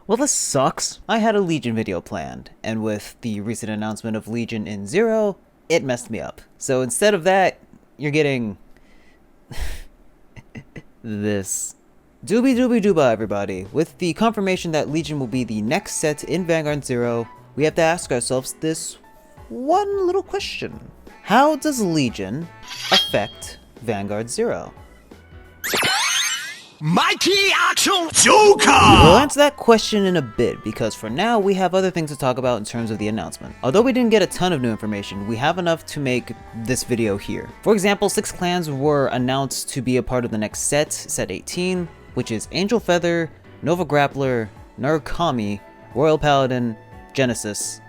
Well, this sucks. I had a Legion video planned, and with the recent announcement of Legion in Zero, it messed me up. So instead of that, you're getting this. Doobie doobie dooba, everybody. With the confirmation that Legion will be the next set in Vanguard Zero, we have to ask ourselves this one little question. How does Legion affect Vanguard Zero? Mighty Action Joker! We'll answer that question in a bit, because for now we have other things to talk about in terms of the announcement. Although we didn't get a ton of new information, we have enough to make this video here. For example, 6 clans were announced to be a part of the next set, Set 18, which is Angel Feather, Nova Grappler, Narukami, Royal Paladin, Genesis,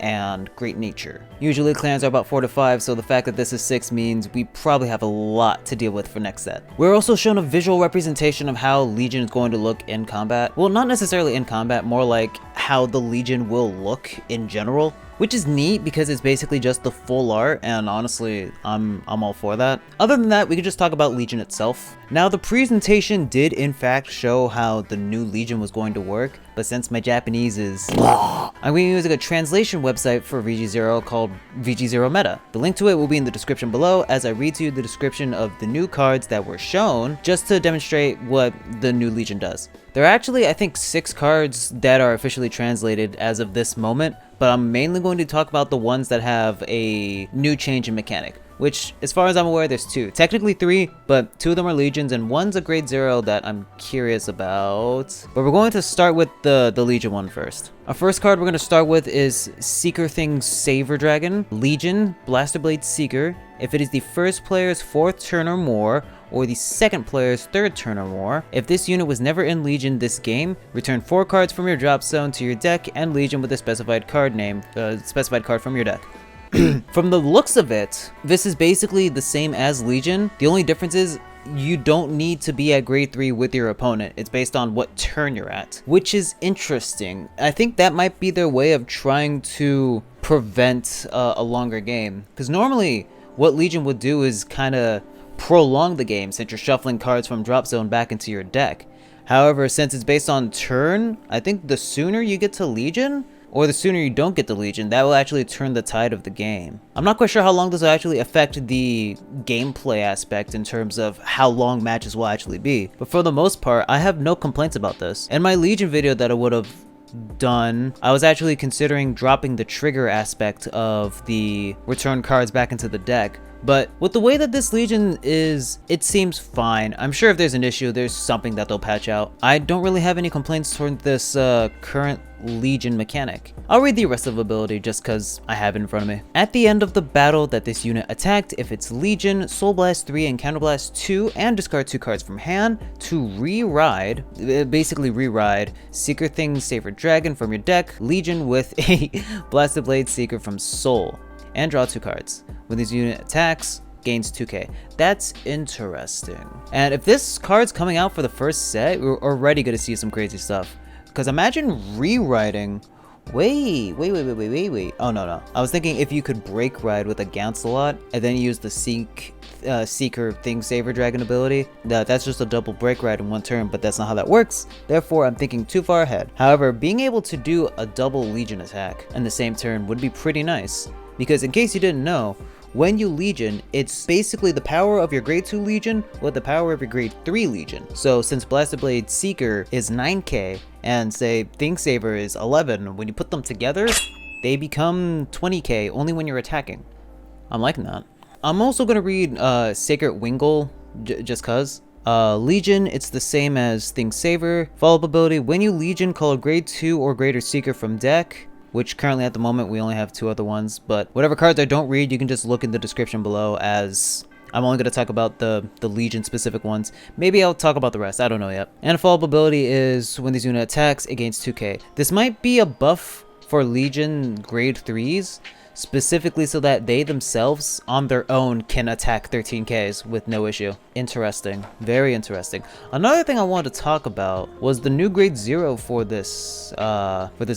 and Great Nature. Usually clans are about 4 to 5, so the fact that this is 6 means we probably have a lot to deal with for next set. We're also shown a visual representation of how Legion is going to look in combat. Well, not necessarily in combat, more like how the Legion will look in general, which is neat because it's basically just the full art, and honestly, I'm all for that. Other than that, we could just talk about Legion itself. Now, the presentation did in fact show how the new Legion was going to work, but since my Japanese is I'm going to be using a translation website for VG0 called VG0 Meta. The link to it will be in the description below as I read to you the description of the new cards that were shown, just to demonstrate what the new Legion does. There are actually, I think, 6 cards that are officially translated as of this moment, but I'm mainly going to talk about the ones that have a new change in mechanic, which, as far as I'm aware, there's 2. Technically 3, but 2 of them are Legions, and one's a grade 0 that I'm curious about. But we're going to start with the Legion one first. Our first card we're going to start with is Seeker Thing Saver Dragon, Legion, Blaster Blade Seeker. If it is the first player's 4th turn or more, or the second player's 3rd turn or more, if this unit was never in Legion this game, return 4 cards from your drop zone to your deck and Legion with a specified card name, specified card from your deck. From the looks of it, this is basically the same as Legion. The only difference is you don't need to be at grade 3 with your opponent. It's based on what turn you're at, which is interesting. I think that might be their way of trying to prevent a longer game, because normally what Legion would do is kind of prolong the game since you're shuffling cards from drop zone back into your deck. However, since it's based on turn, I think the sooner you get to Legion, or the sooner you don't get to Legion, that will actually turn the tide of the game. I'm not quite sure how long this will actually affect the gameplay aspect in terms of how long matches will actually be, but for the most part, I have no complaints about this. In my Legion video that I would have done, I was actually considering dropping the trigger aspect of the return cards back into the deck. But with the way that this Legion is, it seems fine. I'm sure if there's an issue, there's something that they'll patch out. I don't really have any complaints toward this current Legion mechanic. I'll read the rest of the ability just because I have it in front of me. At the end of the battle that this unit attacked, if it's Legion, Soul Blast 3 and Counter Blast 2 and discard 2 cards from hand to re-ride, basically re-ride Seeker Thing Saver Dragon from your deck, Legion with a Blasted Blade Seeker from Soul, and draw 2 cards. When this unit attacks, gains 2k. That's interesting. And if this card's coming out for the first set, we're already going to see some crazy stuff. Because imagine rewriting. Wait. Oh, no. I was thinking if you could break ride with a Gancelot and then use the Seeker Thing Saver Dragon ability, that's just a double break ride in one turn, but that's not how that works. Therefore, I'm thinking too far ahead. However, being able to do a double Legion attack in the same turn would be pretty nice. Because in case you didn't know, when you Legion, it's basically the power of your grade 2 Legion with the power of your grade 3 Legion. So since Blasted Blade Seeker is 9k and say Thing Saver is 11, when you put them together, they become 20k only when you're attacking. I'm liking that. I'm also going to read Sacred Wingle just cause. Legion, it's the same as Thing Saver. Follow-up ability, when you Legion, call a grade 2 or greater Seeker from deck, which currently at the moment we only have 2 other ones, but whatever cards I don't read, you can just look in the description below, as I'm only going to talk about the Legion specific ones. Maybe I'll talk about the rest, I don't know yet. And a follow-up ability is when this unit attacks, it gains 2k. This might be a buff for Legion grade 3s, specifically so that they themselves on their own can attack 13ks with no issue. Interesting, very interesting. Another thing I wanted to talk about was the new grade 0 for this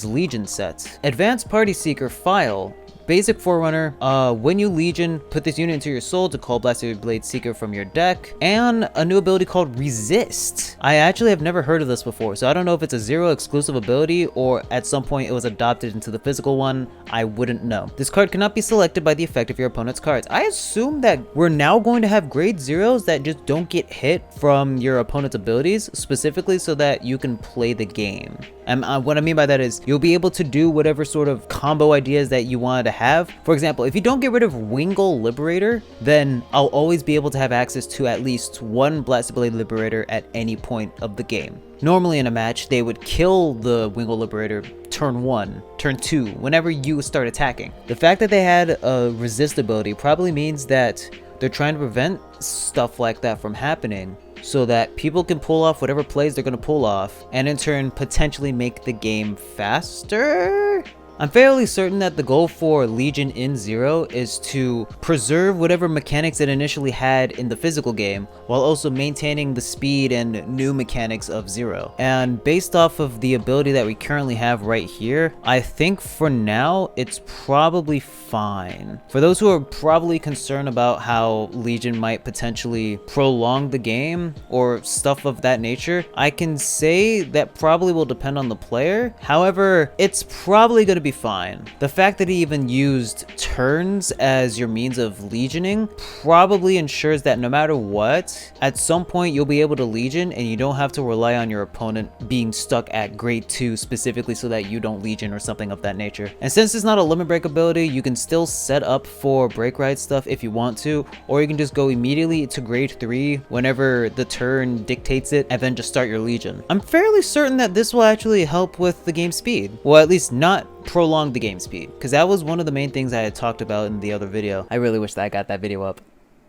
Legion set. Advanced Party Seeker File. Basic Forerunner, when you Legion, put this unit into your soul to call Blasted Blade Seeker from your deck, and a new ability called Resist. I actually have never heard of this before, so I don't know if it's a Zero exclusive ability or at some point it was adopted into the physical one. I wouldn't know. This card cannot be selected by the effect of your opponent's cards. I assume that we're now going to have grade zeros that just don't get hit from your opponent's abilities, specifically so that you can play the game. And what I mean by that is you'll be able to do whatever sort of combo ideas that you wanted to have. For example, if you don't get rid of Wingull Liberator, then I'll always be able to have access to at least one Blasted Blade Liberator at any point of the game. Normally in a match, they would kill the Wingull Liberator turn 1, turn 2, whenever you start attacking. The fact that they had a resist ability probably means that they're trying to prevent stuff like that from happening, so that people can pull off whatever plays they're going to pull off, and in turn potentially make the game faster? I'm fairly certain that the goal for Legion in Zero is to preserve whatever mechanics it initially had in the physical game, while also maintaining the speed and new mechanics of Zero. And based off of the ability that we currently have right here, I think for now it's probably fine. For those who are probably concerned about how Legion might potentially prolong the game or stuff of that nature, I can say that probably will depend on the player. However, it's probably going to be fine. The fact that he even used turns as your means of legioning probably ensures that no matter what, at some point you'll be able to legion and you don't have to rely on your opponent being stuck at grade 2 specifically so that you don't legion or something of that nature. And since it's not a limit break ability, you can still set up for break ride stuff if you want to, or you can just go immediately to grade 3 whenever the turn dictates it and then just start your legion. I'm fairly certain that this will actually help with the game speed, well, at least not prolong the game speed, because that was one of the main things I had talked about in the other video. I really wish that I got that video up.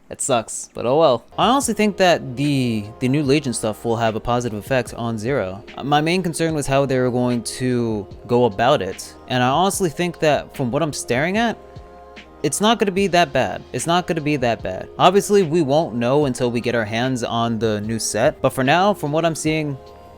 It sucks, but oh well. I honestly think that the new Legion stuff will have a positive effect on Zero. My main concern was how they were going to go about it, and I honestly think that from what I'm staring at, it's not going to be that bad. It's not going to be that bad. Obviously, we won't know until we get our hands on the new set, but for now, from what I'm seeing,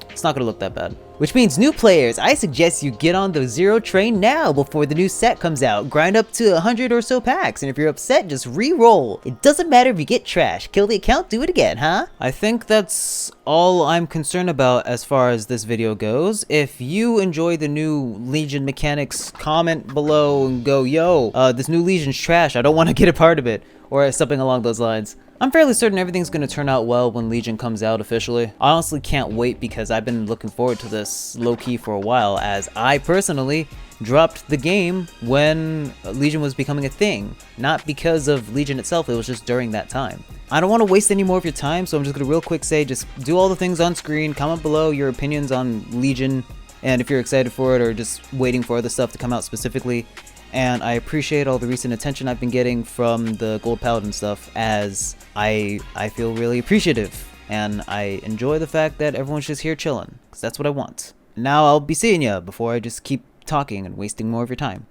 it's not going to look that bad. Which means new players, I suggest you get on the Zero train now before the new set comes out. Grind up to 100 or so packs, and if you're upset, just re-roll. It doesn't matter if you get trash. Kill the account, do it again, huh? I think that's all I'm concerned about as far as this video goes. If you enjoy the new Legion mechanics, comment below and go, yo, this new Legion's trash, I don't want to get a part of it, or something along those lines. I'm fairly certain everything's going to turn out well when Legion comes out officially. I honestly can't wait because I've been looking forward to this low-key for a while, as I personally dropped the game when Legion was becoming a thing. Not because of Legion itself, it was just during that time. I don't want to waste any more of your time, so I'm just going to real quick say just do all the things on screen, comment below your opinions on Legion, and if you're excited for it or just waiting for other stuff to come out specifically. And I appreciate all the recent attention I've been getting from the Gold Paladin stuff, as I feel really appreciative, and I enjoy the fact that everyone's just here chilling, because that's what I want. Now I'll be seeing ya before I just keep talking and wasting more of your time.